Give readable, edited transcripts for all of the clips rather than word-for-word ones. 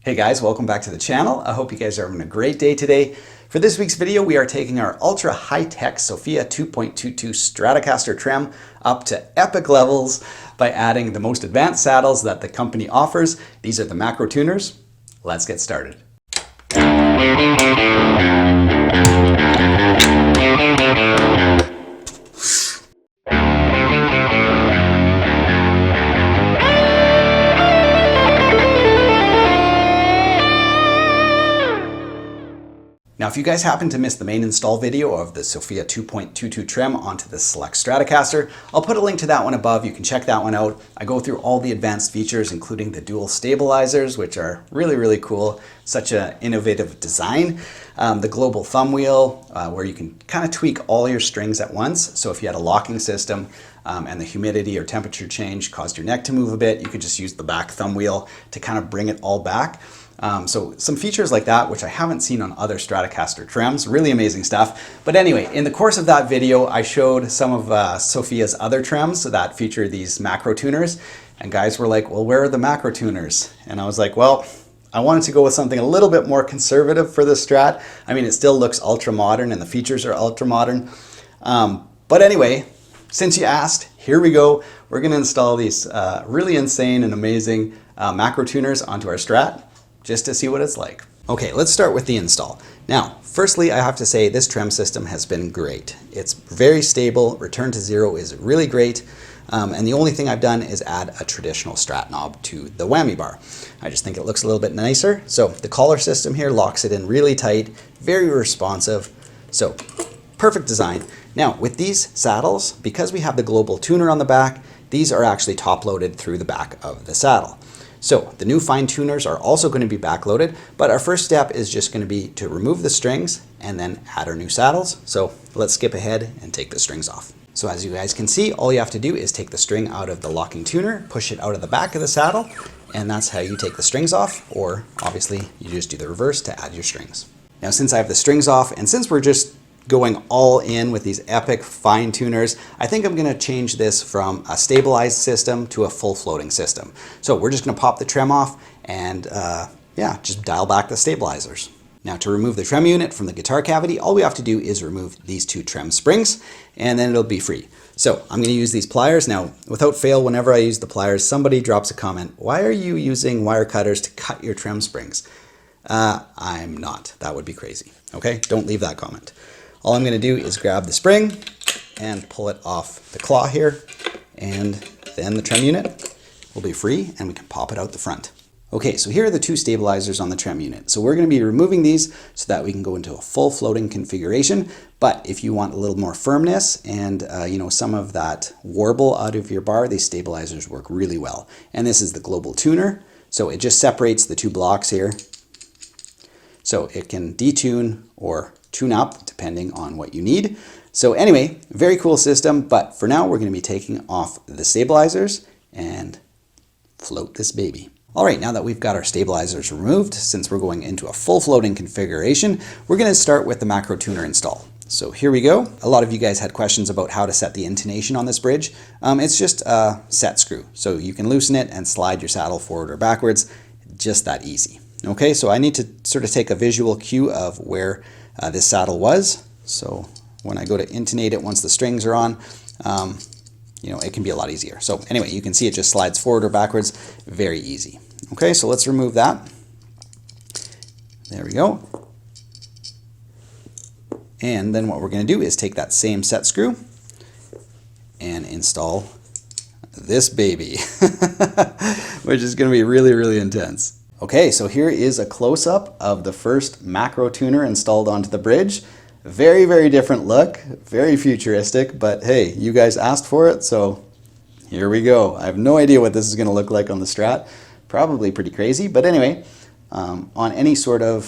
Hey guys, welcome back to the channel. I hope you guys are having a great day today. For this week's video, we are taking our ultra high-tech Sophia 2.22 Stratocaster trem up to epic levels by adding the most advanced saddles that the company offers. These are the macro tuners. Let's get started. Now, if you guys happen to miss the main install video of the Sophia 2.22 trem onto the select Stratocaster, I'll put a link to that one above. You can check that one out. I go through all the advanced features, including the dual stabilizers, which are really cool. Such an innovative design. The global thumb wheel, where you can kind of tweak all your strings at once. So if you had a locking system and the humidity or temperature change caused your neck to move a bit, you could just use the back thumb wheel to kind of bring it all back. So some features like that, which I haven't seen on other Stratocaster trems, really amazing stuff. But anyway, in the course of that video, I showed some of Sophia's other trems that feature these macro tuners. And guys were like, well, where are the macro tuners? And I was like, well, I wanted to go with something a little bit more conservative for this Strat. I mean, it still looks ultra modern and the features are ultra modern. But anyway, since you asked, here we go. We're gonna install these really insane and amazing macro tuners onto our Strat, just to see what it's like. Okay, let's start with the install. Now, firstly, I have to say this trem system has been great. It's very stable, return to zero is really great, and the only thing I've done is add a traditional Strat knob to the whammy bar. I just think it looks a little bit nicer. So the collar system here locks it in really tight, very responsive, so perfect design. Now, with these saddles, because we have the global tuner on the back, these are actually top-loaded through the back of the saddle. So the new fine tuners are also going to be backloaded, but our first step is just going to be to remove the strings and then add our new saddles. So let's skip ahead and take the strings off. So as you guys can see, all you have to do is take the string out of the locking tuner, push it out of the back of the saddle, and that's how you take the strings off, or obviously you just do the reverse to add your strings. Now since I have the strings off, and since we're just going all in with these epic fine tuners, I think I'm going to change this from a stabilized system to a full floating system. So we're just going to pop the trem off and yeah, just dial back the stabilizers. Now to remove the trem unit from the guitar cavity, all we have to do is remove these two trem springs and then it'll be free. So I'm going to use these pliers. Now without fail, whenever I use the pliers, somebody drops a comment, why are you using wire cutters to cut your trem springs? I'm not. That would be crazy. Okay, don't leave that comment. All I'm going to do is grab the spring and pull it off the claw here, and then the trem unit will be free and we can pop it out the front. Okay, so here are the two stabilizers on the trem unit. So we're going to be removing these so that we can go into a full floating configuration. But if you want a little more firmness and you know, some of that warble out of your bar, these stabilizers work really well. And this is the global tuner. So it just separates the two blocks here. So it can detune or tune up depending on what you need. So anyway, very cool system, but for now we're going to be taking off the stabilizers and float this baby. All right, now that we've got our stabilizers removed, since we're going into a full floating configuration, we're going to start with the macro tuner install. So here we go. A lot of you guys had questions about how to set the intonation on this bridge. It's just a set screw. So you can loosen it and slide your saddle forward or backwards, just that easy. Okay, so I need to sort of take a visual cue of where this saddle was. So when I go to intonate it once the strings are on, you know, it can be a lot easier. So anyway, you can see it just slides forward or backwards, very easy. Okay, so let's remove that. There we go. And then what we're going to do is take that same set screw and install this baby, which is going to be really intense. Okay, so here is a close-up of the first macro tuner installed onto the bridge. Very different look, very futuristic, but hey, you guys asked for it, so here we go. I have no idea what this is going to look like on the Strat. Probably pretty crazy, but anyway, on any sort of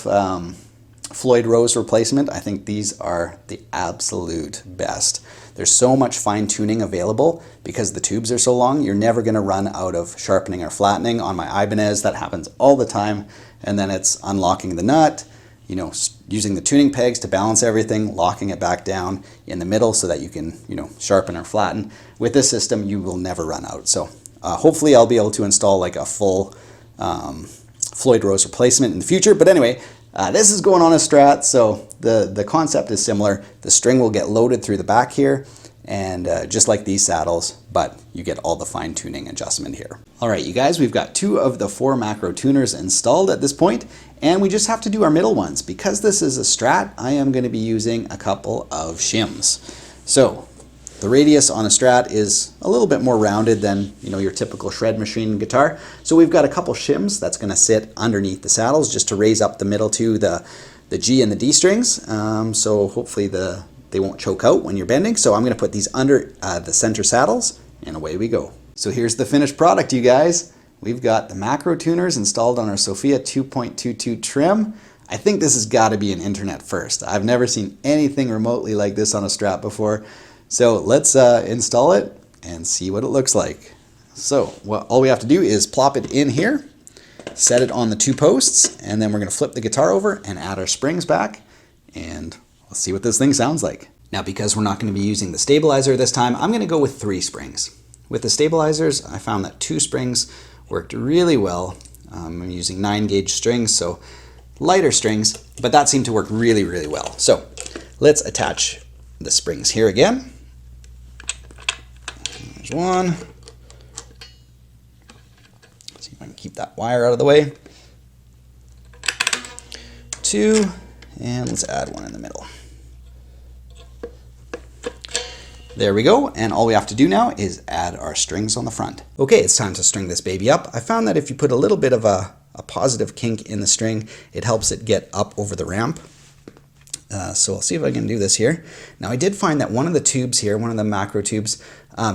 Floyd Rose replacement, I think these are the absolute best. There's so much fine tuning available because the tubes are so long, you're never going to run out of sharpening or flattening. On my Ibanez, that happens all the time, and then it's unlocking the nut, you know, using the tuning pegs to balance everything, locking it back down in the middle so that you can, you know, sharpen or flatten. With this system, you will never run out. So hopefully I'll be able to install like a full Floyd Rose replacement in the future. But anyway, this is going on a Strat, so the concept is similar. The string will get loaded through the back here, and just like these saddles, but you get all the fine tuning adjustment here. All right, you guys, we've got 2 of the 4 macro tuners installed at this point, and we just have to do our middle ones. Because this is a Strat, I am going to be using a couple of shims. So the radius on a Strat is a little bit more rounded than, you know, your typical shred machine guitar. So we've got a couple shims that's going to sit underneath the saddles just to raise up the middle to the G and the D strings. So hopefully they won't choke out when you're bending. So I'm going to put these under the center saddles, and away we go. So here's the finished product, you guys. We've got the macro tuners installed on our Sophia 2.22 trem. I think this has got to be an internet first. I've never seen anything remotely like this on a Strat before. So let's install it and see what it looks like. So all we have to do is plop it in here, set it on the 2 posts, and then we're going to flip the guitar over and add our springs back, and let's see what this thing sounds like. Now, because we're not going to be using the stabilizer this time, I'm going to go with 3 springs. With the stabilizers, I found that 2 springs worked really well. I'm using 9-gauge strings, so lighter strings, but that seemed to work really, really well. So let's attach the springs here again. There's 1. Let's see if I can keep that wire out of the way. 2, and let's add 1 in the middle. There we go, and all we have to do now is add our strings on the front. Okay, it's time to string this baby up. I found that if you put a little bit of a positive kink in the string, it helps it get up over the ramp. So I'll see if I can do this here. Now I did find that one of the tubes here, one of the macro tubes,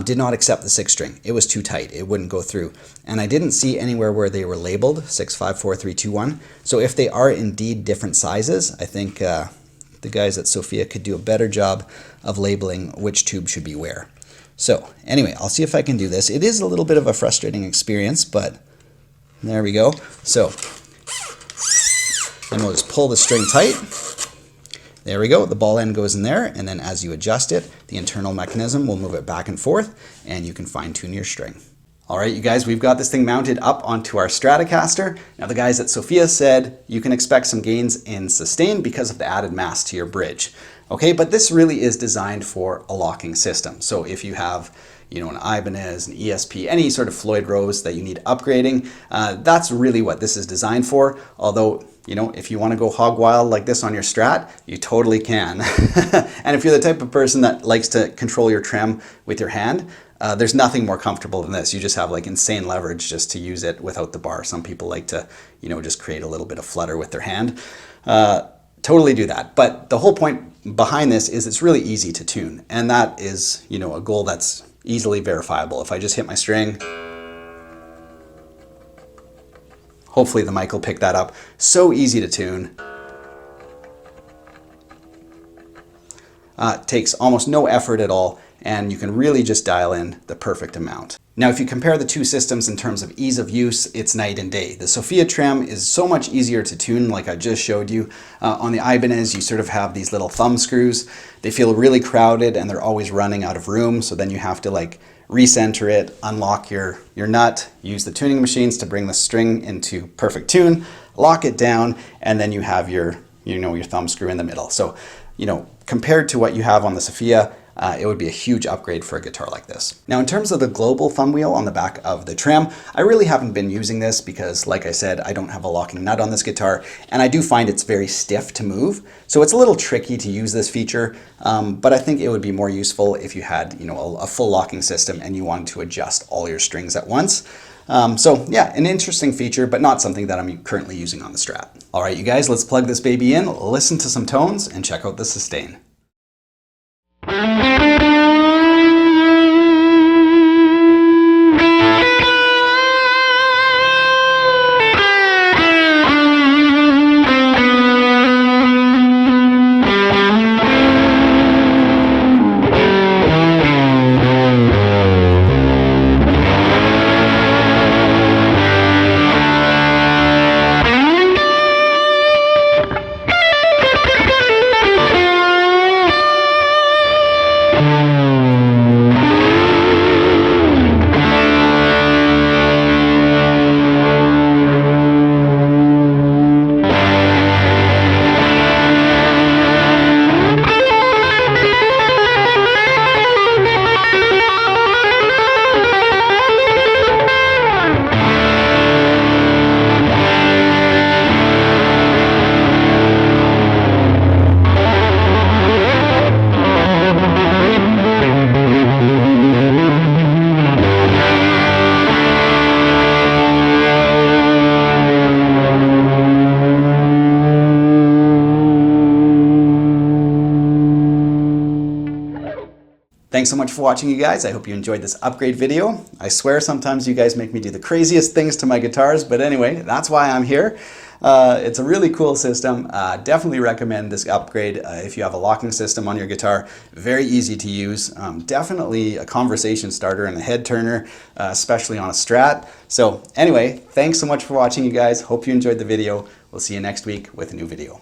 did not accept the 6 string. It was too tight, it wouldn't go through. And I didn't see anywhere where they were labeled 6, 5, 4, 3, 2, 1. So if they are indeed different sizes, I think the guys at Sophia could do a better job of labeling which tube should be where. So anyway, I'll see if I can do this. It is a little bit of a frustrating experience, but there we go. So then we'll just pull the string tight. There we go, the ball end goes in there, and then as you adjust it, the internal mechanism will move it back and forth, and you can fine tune your string. All right, you guys, we've got this thing mounted up onto our Stratocaster. Now the guys at Sophia said you can expect some gains in sustain because of the added mass to your bridge. Okay, but this really is designed for a locking system. So if you have, you know, an Ibanez, an ESP, any sort of Floyd Rose that you need upgrading, that's really what this is designed for. Although, you know, if you want to go hog wild like this on your Strat, you totally can. And if you're the type of person that likes to control your trem with your hand, there's nothing more comfortable than this. You just have like insane leverage just to use it without the bar. Some people like to, you know, just create a little bit of flutter with their hand. Totally do that. But the whole point behind this is it's really easy to tune. And that is, you know, a goal that's easily verifiable. If I just hit my string, hopefully the mic will pick that up. So easy to tune. Takes almost no effort at all, and you can really just dial in the perfect amount. Now, if you compare the 2 systems in terms of ease of use, it's night and day. The Sophia trem is so much easier to tune, like I just showed you. On the Ibanez, you sort of have these little thumb screws. They feel really crowded and they're always running out of room, so then you have to like recenter it, unlock your nut, use the tuning machines to bring the string into perfect tune, lock it down, and then you have your, you know, your thumb screw in the middle. So, you know, compared to what you have on the Sophia, it would be a huge upgrade for a guitar like this. Now, in terms of the global thumb wheel on the back of the trem, I really haven't been using this because, like I said, I don't have a locking nut on this guitar, and I do find it's very stiff to move. So it's a little tricky to use this feature, but I think it would be more useful if you had, you know, a full locking system and you wanted to adjust all your strings at once. So yeah, an interesting feature, but not something that I'm currently using on the Strat. All right, you guys, let's plug this baby in, listen to some tones, and check out the sustain. Thanks so much for watching, you guys. I hope you enjoyed this upgrade video. I swear sometimes you guys make me do the craziest things to my guitars, but anyway, that's why I'm here. It's a really cool system. Definitely recommend this upgrade if you have a locking system on your guitar. Very easy to use. Definitely a conversation starter and a head turner, especially on a Strat. So anyway, thanks so much for watching, you guys. Hope you enjoyed the video. We'll see you next week with a new video.